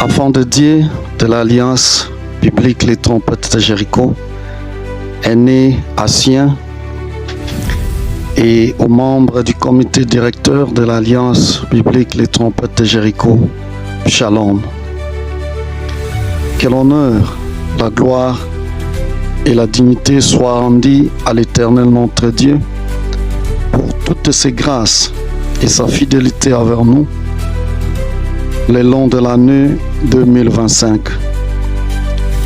Enfants de Dieu de l'Alliance biblique Les Trompettes de Jéricho est né à Sien et aux membres du comité directeur de l'Alliance biblique Les Trompettes de Jéricho, Shalom. Que l'honneur, la gloire et la dignité soient rendues à l'Éternel notre Dieu pour toutes ses grâces et sa fidélité envers nous le long de l'année 2025.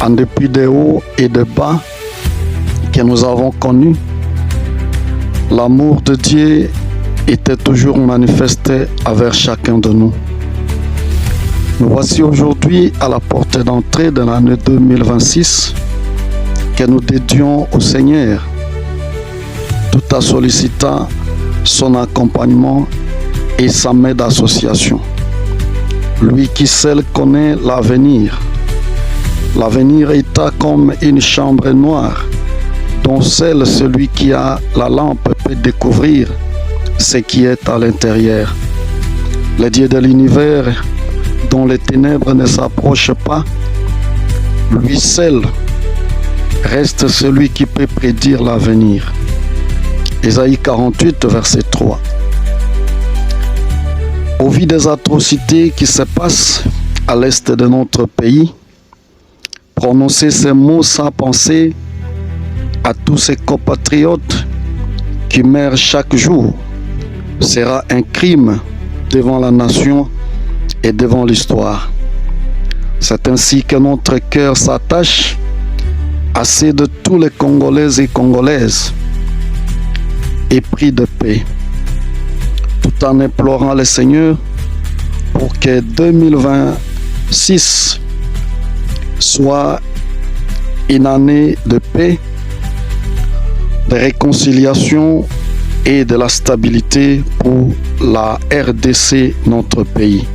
En dépit des hauts et des bas que nous avons connus, l'amour de Dieu était toujours manifesté envers chacun de nous. Nous voici aujourd'hui à la porte d'entrée de l'année 2026 que nous dédions au Seigneur, tout en sollicitant son accompagnement et sa main d'association. Lui qui seul connaît l'avenir. L'avenir étant comme une chambre noire dont seul celui qui a la lampe peut découvrir ce qui est à l'intérieur. Le Dieu de l'univers dont les ténèbres ne s'approchent pas, lui seul reste celui qui peut prédire l'avenir. Ésaïe 48, verset 3. Au vu des atrocités qui se passent à l'est de notre pays, prononcer ces mots sans penser à tous ces compatriotes qui meurent chaque jour sera un crime devant la nation et devant l'histoire. C'est ainsi que notre cœur s'attache à ceux de tous les Congolais et Congolaises épris de paix, tout en implorant le Seigneur pour que 2026 soit une année de paix, de réconciliation et de la stabilité pour la RDC, notre pays.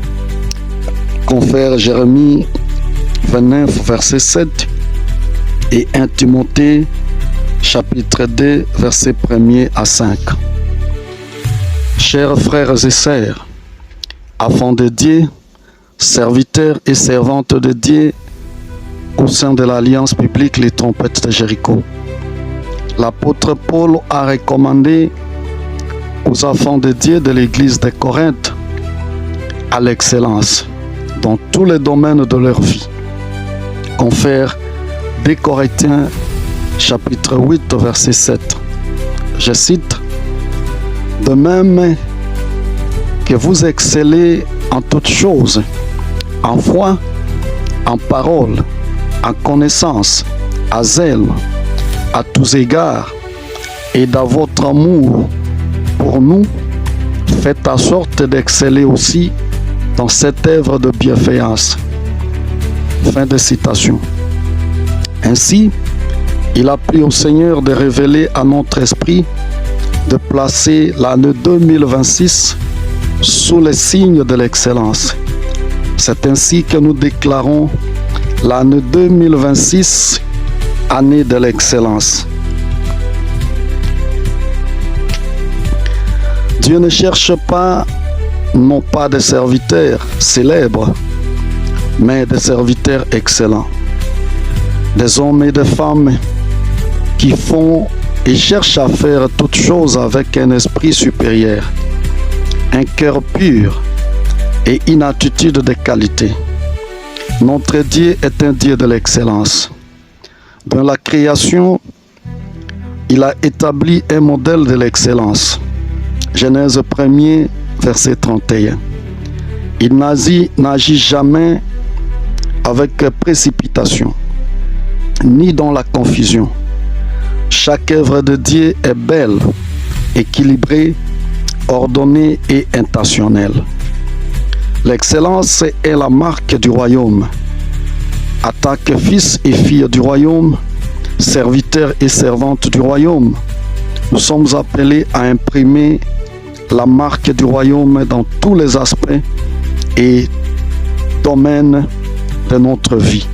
Confère Jérémie 29, verset 7 et 1 Timothée, chapitre 2, verset 1er à 5. Chers frères et sœurs, enfants de Dieu, serviteurs et servantes de Dieu au sein de l'Alliance biblique Les Trompettes de Jéricho, l'apôtre Paul a recommandé aux enfants de Dieu de l'Église de Corinthe à l'excellence dans tous les domaines de leur vie. Confère 2 Corinthiens chapitre 8 verset 7. Je cite: de même que vous excellez en toutes choses, en foi, en parole, en connaissance, à zèle, à tous égards, et dans votre amour pour nous, faites en sorte d'exceller aussi dans cette œuvre de bienfaisance. Fin de citation. Ainsi, il a plu au Seigneur de révéler à notre esprit de placer l'année 2026 sous les signes de l'excellence. C'est ainsi que nous déclarons l'année 2026, année de l'excellence. Dieu ne cherche pas, non pas des serviteurs célèbres, mais des serviteurs excellents. Des hommes et des femmes qui font et cherchent à faire toutes choses avec un esprit supérieur, un cœur pur et une attitude de qualité. Notre Dieu est un Dieu de l'excellence. Dans la création, il a établi un modèle de l'excellence. Genèse 1er, verset 31. Il n'agit jamais avec précipitation, ni dans la confusion. Chaque œuvre de Dieu est belle, équilibrée, ordonnée et intentionnelle. L'excellence est la marque du royaume. En tant que fils et filles du royaume, serviteurs et servantes du royaume, nous sommes appelés à imprimer la marque du royaume dans tous les aspects et domaines de notre vie.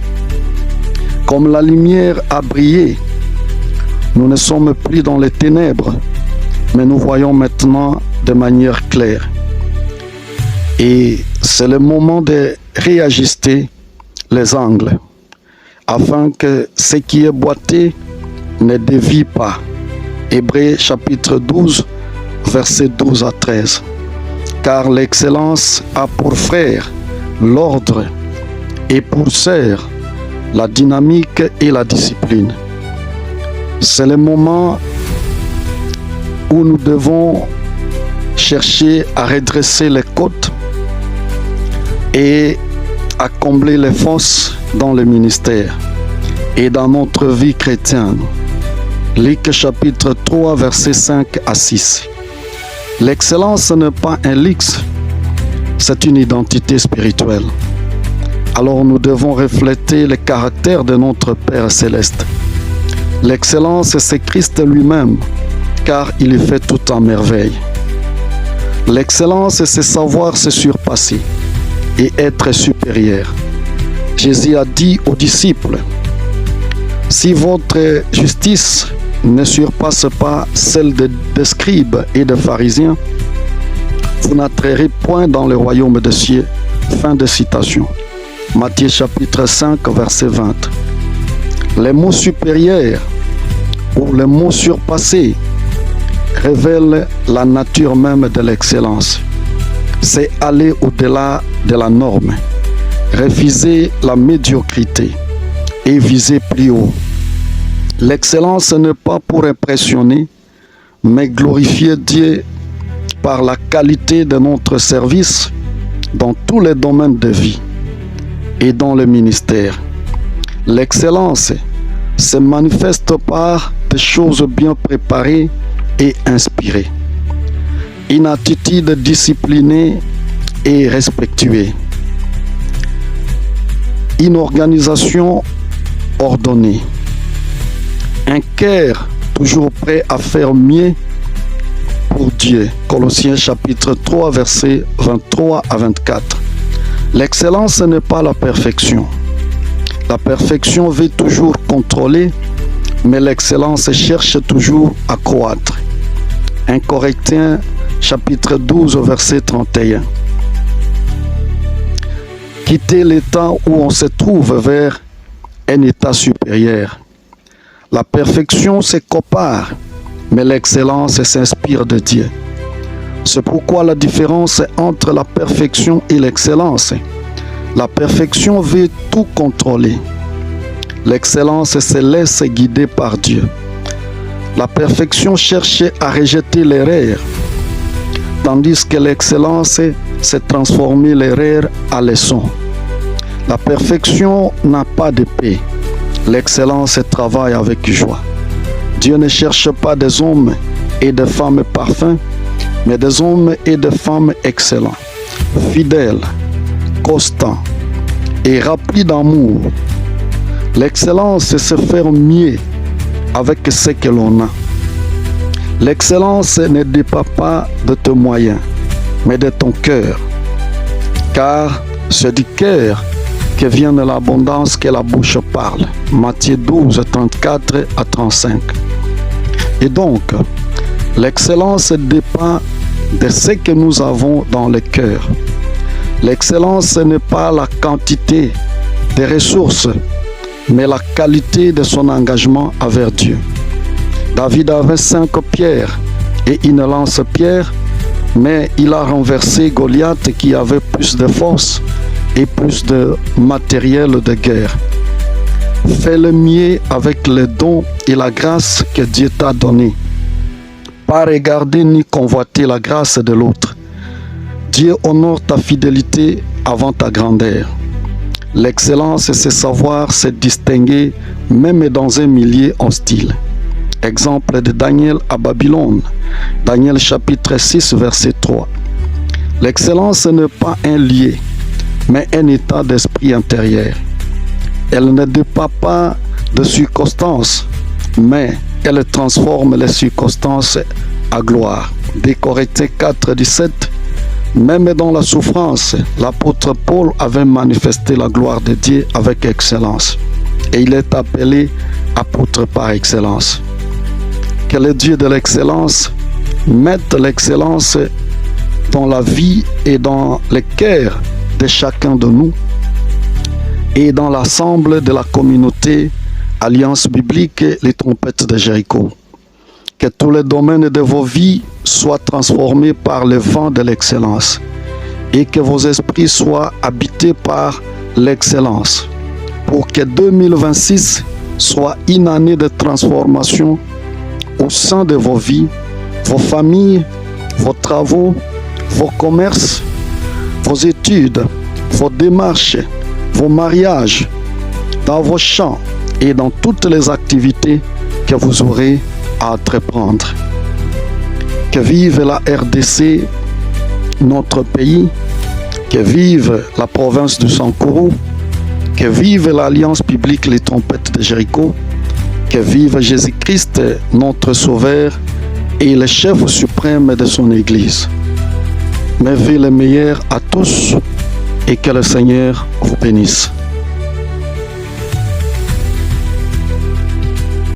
Comme la lumière a brillé, nous ne sommes plus dans les ténèbres, mais nous voyons maintenant de manière claire. Et c'est le moment de réajuster les angles, afin que ce qui est boité ne dévie pas. Hébreux chapitre 12, versets 12 à 13. Car l'excellence a pour frère l'ordre et pour sœur la dynamique et la discipline. C'est le moment où nous devons chercher à redresser les côtes et à combler les fosses dans le ministère et dans notre vie chrétienne. Luc chapitre 3, versets 5 à 6. L'excellence n'est pas un luxe, c'est une identité spirituelle. Alors nous devons refléter le caractère de notre Père céleste. L'excellence, c'est Christ lui-même, car il fait tout en merveille. L'excellence, c'est savoir se surpasser et être supérieur. Jésus a dit aux disciples, « Si votre justice ne surpasse pas celle des scribes et des pharisiens, vous n'entrerez point dans le royaume des cieux. » Fin de citation. Matthieu chapitre 5, verset 20. Les mots supérieurs ou les mots surpassés révèlent la nature même de l'excellence. C'est aller au-delà de la norme, refuser la médiocrité et viser plus haut. L'excellence n'est pas pour impressionner, mais glorifier Dieu par la qualité de notre service dans tous les domaines de vie et dans le ministère. L'excellence se manifeste par des choses bien préparées et inspirées. Une attitude disciplinée et respectueuse. Une organisation ordonnée. Un cœur toujours prêt à faire mieux pour Dieu. Colossiens chapitre 3, versets 23 à 24. L'excellence n'est pas la perfection. La perfection veut toujours contrôler, mais l'excellence cherche toujours à croître. 1 Corinthiens chapitre 12, verset 31. Quitter l'état où on se trouve vers un état supérieur. La perfection se compare, mais l'excellence s'inspire de Dieu. C'est pourquoi la différence entre la perfection et l'excellence. La perfection veut tout contrôler. L'excellence se laisse guider par Dieu. La perfection cherche à rejeter l'erreur, tandis que l'excellence c'est transformer l'erreur à leçon. La perfection n'a pas de paix. L'excellence travaille avec joie. Dieu ne cherche pas des hommes et des femmes parfaits, mais des hommes et des femmes excellents, fidèles, constants et remplis d'amour. L'excellence, c'est faire mieux avec ce que l'on a. L'excellence ne dépend pas de tes moyens, mais de ton cœur. Car c'est du cœur que vient de l'abondance que la bouche parle. Matthieu 12, 34 à 35. Et donc, l'excellence dépend de ce que nous avons dans le cœur. L'excellence n'est pas la quantité des ressources, mais la qualité de son engagement envers Dieu. David avait 5 pierres et une lance-pierre, mais il a renversé Goliath qui avait plus de force et plus de matériel de guerre. Fais le mieux avec les dons et la grâce que Dieu t'a donnée. Pas regarder ni convoiter la grâce de l'autre. Dieu honore ta fidélité avant ta grandeur. L'excellence, c'est savoir se distinguer même dans un milieu hostile. Exemple de Daniel à Babylone. Daniel chapitre 6, verset 3. L'excellence n'est pas un lieu, mais un état d'esprit intérieur. Elle ne dépend pas de circonstances, mais elle transforme les circonstances à gloire. Des Corinthiens 4, 17. Même dans la souffrance, l'apôtre Paul avait manifesté la gloire de Dieu avec excellence. Et il est appelé apôtre par excellence. Que le Dieu de l'excellence mette l'excellence dans la vie et dans le cœur de chacun de nous et dans l'ensemble de la communauté Alliance biblique, les trompettes de Jéricho. Que tous les domaines de vos vies soient transformés par le vent de l'excellence et que vos esprits soient habités par l'excellence pour que 2026 soit une année de transformation au sein de vos vies, vos familles, vos travaux, vos commerces, vos études, vos démarches, vos mariages, dans vos champs et dans toutes les activités que vous aurez à entreprendre. Que vive la RDC, notre pays, que vive la province du Sankourou, que vive l'Alliance biblique les trompettes de Jéricho, que vive Jésus-Christ, notre Sauveur et le chef suprême de son Église. Mais veuillez le meilleur à tous et que le Seigneur vous bénisse.